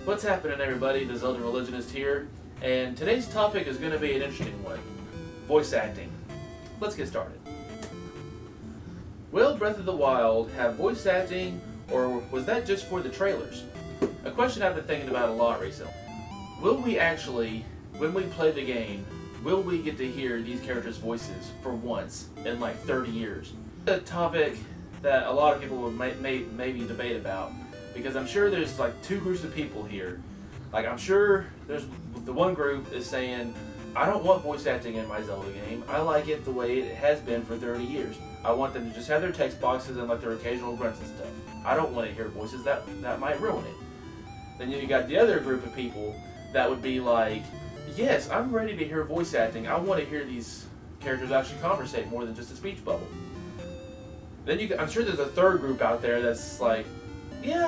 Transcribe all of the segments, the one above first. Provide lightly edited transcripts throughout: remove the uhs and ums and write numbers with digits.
What's happening, everybody? The Zelda Religionist here, and today's topic is going to be an interesting one. Voice acting. Let's get started. Will Breath of the Wild have voice acting, or was that just for the trailers? A question I've been thinking about a lot recently. Will we actually, when we play the game, will we get to hear these characters' voices for once in like 30 years? A topic that a lot of people will maybe debate about, because I'm sure there's like two groups of people here. Like, I'm sure there's the one group is saying, I don't want voice acting in my Zelda game. I like it the way it has been for 30 years. I want them to just have their text boxes and like their occasional grunts and stuff. I don't want to hear voices. That might ruin it. Then you got the other group of people that would be like, yes, I'm ready to hear voice acting. I want to hear these characters actually conversate more than just a speech bubble. Then I'm sure there's a third group out there that's like, yeah,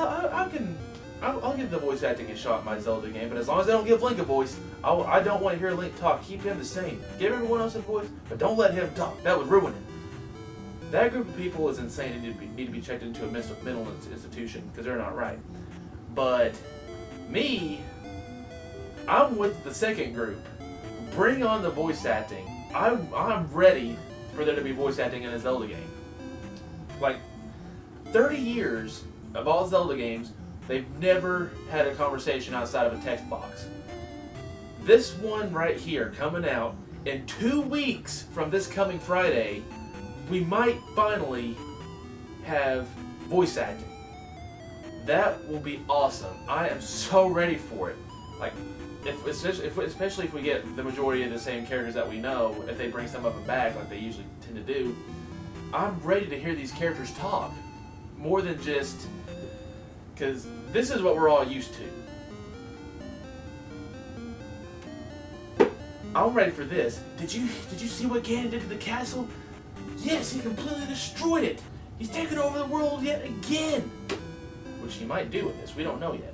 I'll give the voice acting a shot in my Zelda game, but as long as they don't give Link a voice, I don't want to hear Link talk. Keep him the same. Give everyone else a voice, but don't let him talk. That would ruin it. That group of people is insane and need to be checked into a mental institution because they're not right. But me, I'm with the second group. Bring on the voice acting. I'm ready for there to be voice acting in a Zelda game. Like, 30 years of all Zelda games, they've never had a conversation outside of a text box. This one right here, coming out in 2 weeks from this coming Friday, we might finally have voice acting. That will be awesome. I am so ready for it. Like, especially if we get the majority of the same characters that we know, if they bring some of them back like they usually tend to do, I'm ready to hear these characters talk. More than just, because this is what we're all used to. I'm ready for this. Did you see what Ganon did to the castle? Yes, he completely destroyed it. He's taken over the world yet again. Which he might do with this. We don't know yet.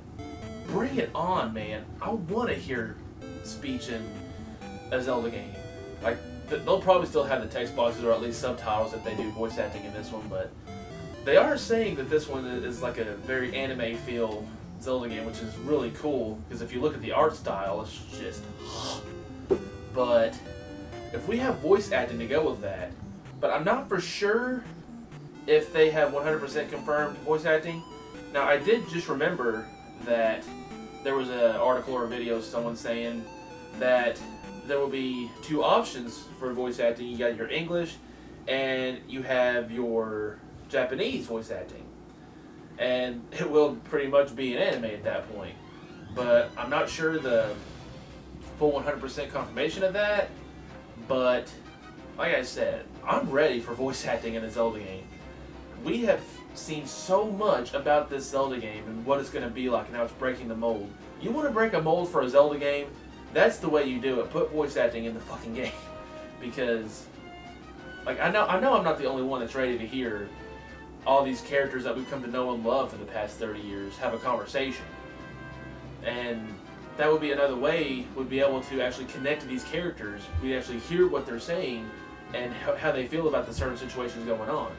Bring it on, man. I want to hear speech in a Zelda game. Like, they'll probably still have the text boxes or at least subtitles if they do voice acting in this one, but they are saying that this one is like a very anime feel Zelda game, which is really cool, because if you look at the art style, it's just... But if we have voice acting to go with that, but I'm not for sure if they have 100% confirmed voice acting. Now, I did just remember that there was an article or a video of someone saying that there will be two options for voice acting. You got your English and you have your Japanese voice acting. And it will pretty much be an anime at that point. But I'm not sure the full 100% confirmation of that. But like I said, I'm ready for voice acting in a Zelda game. We have seen so much about this Zelda game and what it's going to be like and how it's breaking the mold. You want to break a mold for a Zelda game? That's the way you do it. Put voice acting in the fucking game. Because, like, I know I'm not the only one that's ready to hear all these characters that we've come to know and love for the past 30 years have a conversation. And that would be another way we'd be able to actually connect to these characters. We actually hear what they're saying and how they feel about the certain situations going on.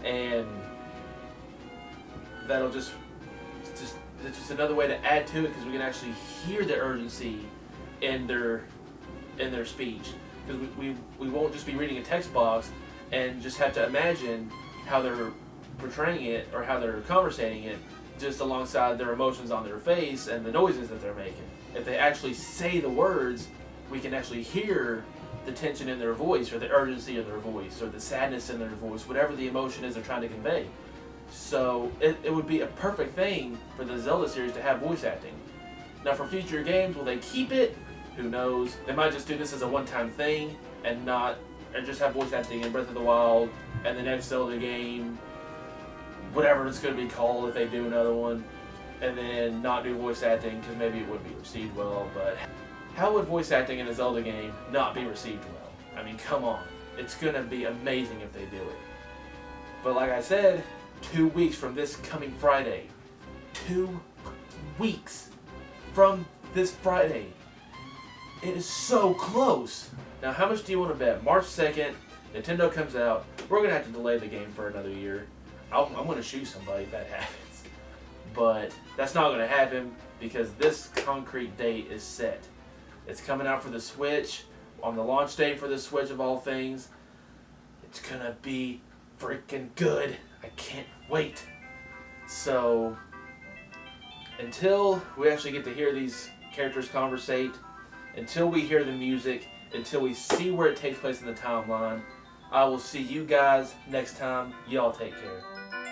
And that'll it's just another way to add to it, because we can actually hear the urgency in their speech. Because we won't just be reading a text box and just have to imagine how they're portraying it or how they're conversating it just alongside their emotions on their face and the noises that they're making. If they actually say the words, we can actually hear the tension in their voice, or the urgency in their voice, or the sadness in their voice, whatever the emotion is they're trying to convey. So it would be a perfect thing for the Zelda series to have voice acting. Now, for future games, will they keep it? Who knows? They might just do this as a one-time thing and just have voice acting in Breath of the Wild and the next Zelda game, whatever it's going to be called if they do another one, and then not do voice acting because maybe it wouldn't be received well. But how would voice acting in a Zelda game not be received well? I mean, come on. It's going to be amazing if they do it. But like I said, 2 weeks from this coming Friday. 2 weeks from this Friday. It is so close. Now, how much do you want to bet? March 2nd, Nintendo comes out. We're going to have to delay the game for another year. I'm going to shoot somebody if that happens. But that's not going to happen because this concrete date is set. It's coming out for the Switch on the launch day for the Switch of all things. It's going to be freaking good. I can't wait. So until we actually get to hear these characters conversate, until we hear the music, until we see where it takes place in the timeline, I will see you guys next time. Y'all take care.